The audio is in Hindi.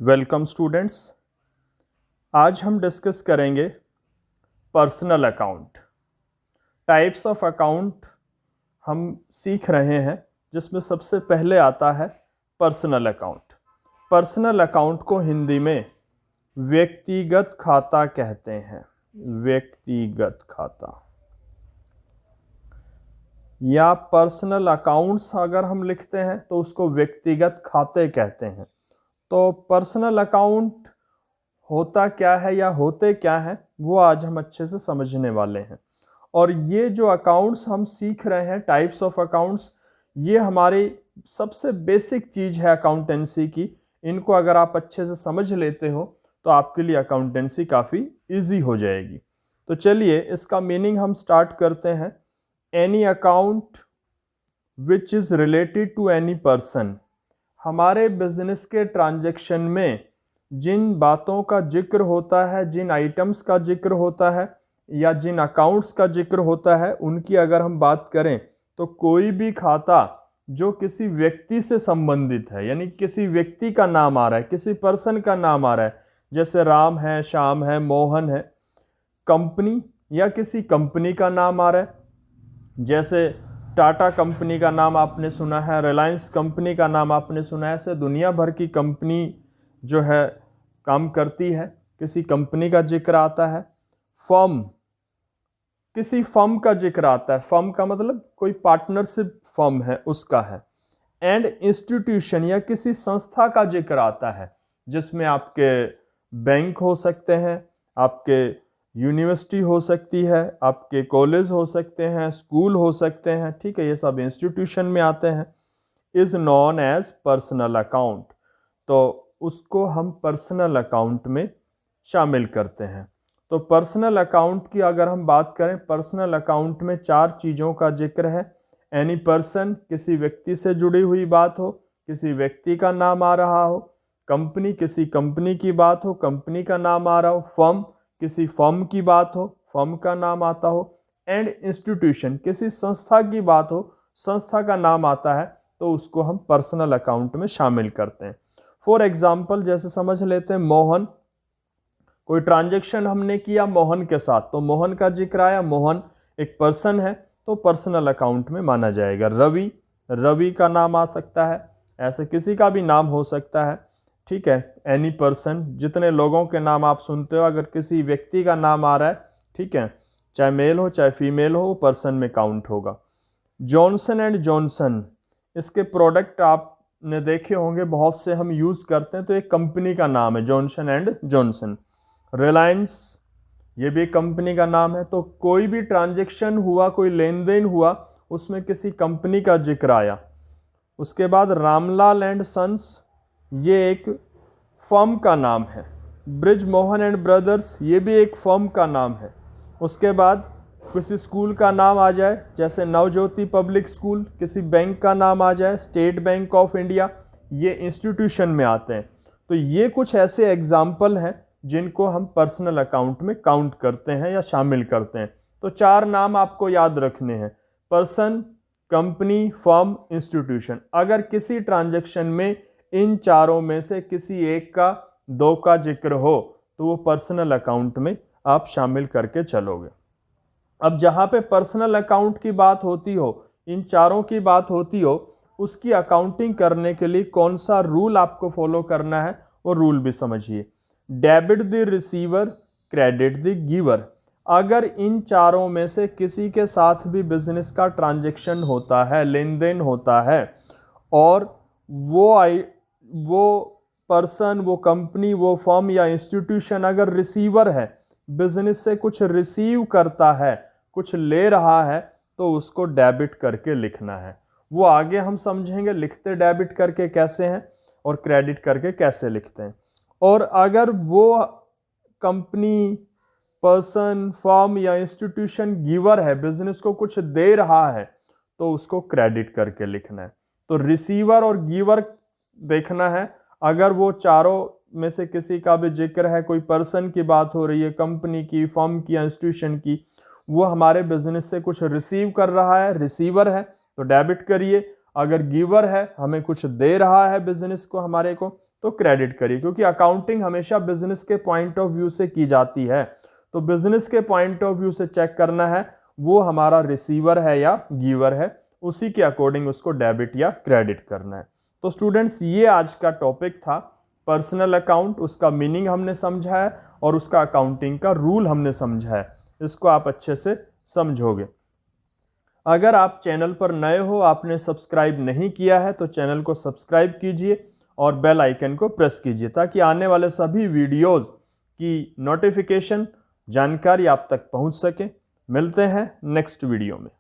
Welcome students. आज हम डिस्कस करेंगे personal account. Types of account हम सीख रहे हैं, जिसमें सबसे पहले आता है पर्सनल अकाउंट। पर्सनल अकाउंट को हिंदी में व्यक्तिगत खाता कहते हैं। व्यक्तिगत खाता या पर्सनल अकाउंट्स अगर हम लिखते हैं तो उसको व्यक्तिगत खाते कहते हैं। तो पर्सनल अकाउंट होता क्या है या होते क्या हैं वो आज हम अच्छे से समझने वाले हैं। और ये जो अकाउंट्स हम सीख रहे हैं, टाइप्स ऑफ अकाउंट्स, ये हमारी सबसे बेसिक चीज़ है अकाउंटेंसी की। इनको अगर आप अच्छे से समझ लेते हो तो आपके लिए अकाउंटेंसी काफ़ी इजी हो जाएगी। तो चलिए इसका मीनिंग हम स्टार्ट करते हैं। Any account which is related to any person. हमारे बिजनेस के ट्रांजैक्शन में जिन बातों का जिक्र होता है, जिन आइटम्स का जिक्र होता है या जिन अकाउंट्स का जिक्र होता है, उनकी अगर हम बात करें तो कोई भी खाता जो किसी व्यक्ति से संबंधित है, यानी किसी व्यक्ति का नाम आ रहा है, किसी पर्सन का नाम आ रहा है, जैसे राम है, श्याम है, मोहन है। कंपनी या किसी कंपनी का नाम आ रहा है, जैसे टाटा कंपनी का नाम आपने सुना है, रिलायंस कंपनी का नाम आपने सुना है। ऐसे दुनिया भर की कंपनी जो है काम करती है, किसी कंपनी का जिक्र आता है। फर्म, किसी फर्म का जिक्र आता है। फर्म का मतलब कोई पार्टनरशिप फर्म है उसका है। एंड इंस्टीट्यूशन या किसी संस्था का जिक्र आता है, जिसमें आपके बैंक हो सकते हैं, आपके यूनिवर्सिटी हो सकती है, आपके कॉलेज हो सकते हैं, स्कूल हो सकते हैं, ठीक है, ये सब इंस्टीट्यूशन में आते हैं। Is known as personal account, तो उसको हम पर्सनल अकाउंट में शामिल करते हैं। तो पर्सनल अकाउंट की अगर हम बात करें, पर्सनल अकाउंट में 4 चीज़ों का जिक्र है। एनी पर्सन, किसी व्यक्ति से जुड़ी हुई बात हो, किसी व्यक्ति का नाम आ रहा हो। कंपनी, किसी कंपनी की बात हो, कंपनी का नाम आ रहा हो। फर्म, किसी फर्म की बात हो, फर्म का नाम आता हो। एंड इंस्टीट्यूशन, किसी संस्था की बात हो, संस्था का नाम आता है, तो उसको हम पर्सनल अकाउंट में शामिल करते हैं। फॉर एग्जाम्पल, जैसे समझ लेते हैं मोहन, कोई ट्रांजैक्शन हमने किया मोहन के साथ, तो मोहन का जिक्र आया। मोहन एक पर्सन है तो पर्सनल अकाउंट में माना जाएगा। रवि, रवि का नाम आ सकता है, ऐसे किसी का भी नाम हो सकता है, ठीक है। एनी पर्सन, जितने लोगों के नाम आप सुनते हो, अगर किसी व्यक्ति का नाम आ रहा है, ठीक है, चाहे मेल हो चाहे फीमेल हो, पर्सन में काउंट होगा। जॉनसन एंड जॉनसन, इसके प्रोडक्ट आपने देखे होंगे, बहुत से हम यूज़ करते हैं, तो एक कंपनी का नाम है जॉनसन एंड जॉनसन। रिलायंस, ये भी कंपनी का नाम है। तो कोई भी ट्रांजैक्शन हुआ, कोई लेन देन हुआ, उसमें किसी कंपनी का जिक्र आया। उसके बाद रामलाल एंड सन्स, ये एक फर्म का नाम है। ब्रिज मोहन एंड ब्रदर्स, ये भी एक फर्म का नाम है। उसके बाद किसी स्कूल का नाम आ जाए, जैसे नवज्योति पब्लिक स्कूल, किसी बैंक का नाम आ जाए, स्टेट बैंक ऑफ इंडिया, ये इंस्टीट्यूशन में आते हैं। तो ये कुछ ऐसे एग्जाम्पल हैं जिनको हम पर्सनल अकाउंट में काउंट करते हैं या शामिल करते हैं। तो 4 नाम आपको याद रखने हैं: पर्सन, कंपनी, फर्म, इंस्टीट्यूशन। अगर किसी ट्रांजैक्शन में इन चारों में से किसी एक का, 2 का जिक्र हो, तो वो पर्सनल अकाउंट में आप शामिल करके चलोगे। अब जहाँ पे पर्सनल अकाउंट की बात होती हो, इन चारों की बात होती हो, उसकी अकाउंटिंग करने के लिए कौन सा रूल आपको फॉलो करना है, वो रूल भी समझिए। Debit the receiver, credit the giver. अगर इन चारों में से किसी के साथ भी बिजनेस का ट्रांजैक्शन होता है, लेन देन होता है, और वो पर्सन, वो कंपनी, वो फर्म या इंस्टीट्यूशन अगर रिसीवर है, बिजनेस से कुछ रिसीव करता है, कुछ ले रहा है, तो उसको डेबिट करके लिखना है। वो आगे हम समझेंगे लिखते डेबिट करके कैसे हैं और क्रेडिट करके कैसे लिखते हैं। और अगर वो कंपनी, पर्सन, फर्म या इंस्टीट्यूशन गिवर है, बिजनेस को कुछ दे रहा है, तो उसको क्रेडिट करके लिखना है। तो रिसीवर और गिवर देखना है। अगर वो चारों में से किसी का भी जिक्र है, कोई पर्सन की बात हो रही है, कंपनी की, फर्म की, इंस्टीट्यूशन की, वो हमारे बिजनेस से कुछ रिसीव कर रहा है, रिसीवर है, तो डेबिट करिए। अगर गिवर है, हमें कुछ दे रहा है बिजनेस को, हमारे को, तो क्रेडिट करिए, क्योंकि अकाउंटिंग हमेशा बिजनेस के पॉइंट ऑफ व्यू से की जाती है। तो बिजनेस के पॉइंट ऑफ व्यू से चेक करना है वो हमारा रिसीवर है या गिवर है, उसी के अकॉर्डिंग उसको डेबिट या क्रेडिट करना है। तो स्टूडेंट्स, ये आज का टॉपिक था पर्सनल अकाउंट। उसका मीनिंग हमने समझा है और उसका अकाउंटिंग का रूल हमने समझा है। इसको आप अच्छे से समझोगे। अगर आप चैनल पर नए हो, आपने सब्सक्राइब नहीं किया है, तो चैनल को सब्सक्राइब कीजिए और बेल आइकन को प्रेस कीजिए, ताकि आने वाले सभी वीडियोस की नोटिफिकेशन, जानकारी आप तक पहुंच सके। मिलते हैं नेक्स्ट वीडियो में।